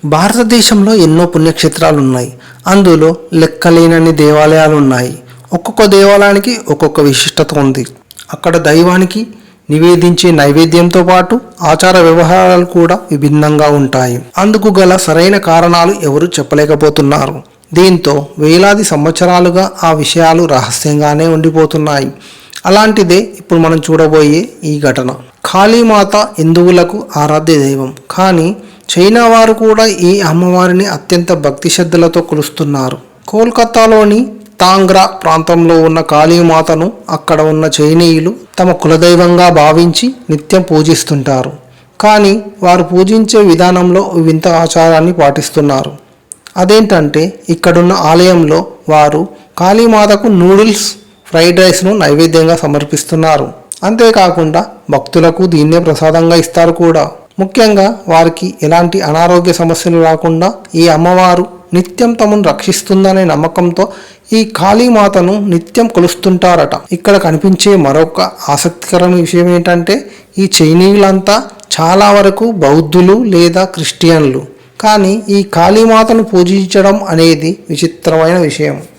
భారతదేశంలో ఎన్నో పుణ్యక్షేత్రాలు ఉన్నాయి. అందులో లెక్కలేనన్ని దేవాలయాలు ఉన్నాయి. ఒక్కొక్క దేవాలయానికి ఒక్కొక్క విశిష్టత ఉంది. అక్కడ దైవానికి నివేదించే నైవేద్యంతో పాటు ఆచార వ్యవహారాలు కూడా విభిన్నంగా ఉంటాయి. అందుకు గల సరైన కారణాలు ఎవరు చెప్పలేకపోతున్నారు. దీంతో వేలాది సంవత్సరాలుగా ఆ విషయాలు రహస్యంగానే ఉండిపోతున్నాయి. అలాంటిదే ఇప్పుడు మనం చూడబోయే ఈ ఘటన. కాళీమాత హిందువులకు ఆరాధ్య దైవం. కానీ చైనా వారు కూడా ఈ అమ్మవారిని అత్యంత భక్తి శ్రద్ధలతో కొలుస్తున్నారు. కోల్కతాలోని తాంగ్రా ప్రాంతంలో ఉన్న కాళీమాతను అక్కడ ఉన్న చైనీయులు తమ కులదైవంగా భావించి నిత్యం పూజిస్తుంటారు. కానీ వారు పూజించే విధానంలో వింత ఆచారాన్ని పాటిస్తున్నారు. అదేంటంటే ఇక్కడున్న ఆలయంలో వారు కాళీమాతకు నూడిల్స్, ఫ్రైడ్ రైస్ను నైవేద్యంగా సమర్పిస్తున్నారు. అంతేకాకుండా భక్తులకు దీన్నే ప్రసాదంగా ఇస్తారు కూడా. ముఖ్యంగా వారికి ఎలాంటి అనారోగ్య సమస్యలు రాకుండా ఈ అమ్మవారు నిత్యం తమను రక్షిస్తుందనే నమ్మకంతో ఈ కాళీమాతను నిత్యం కొలుస్తుంటారట. ఇక్కడ కనిపించే మరొక ఆసక్తికరమైన విషయం ఏంటంటే ఈ చైనీయులంతా చాలా వరకు బౌద్ధులు లేదా క్రిస్టియన్లు. కానీ ఈ కాళీమాతను పూజించడం అనేది విచిత్రమైన విషయం.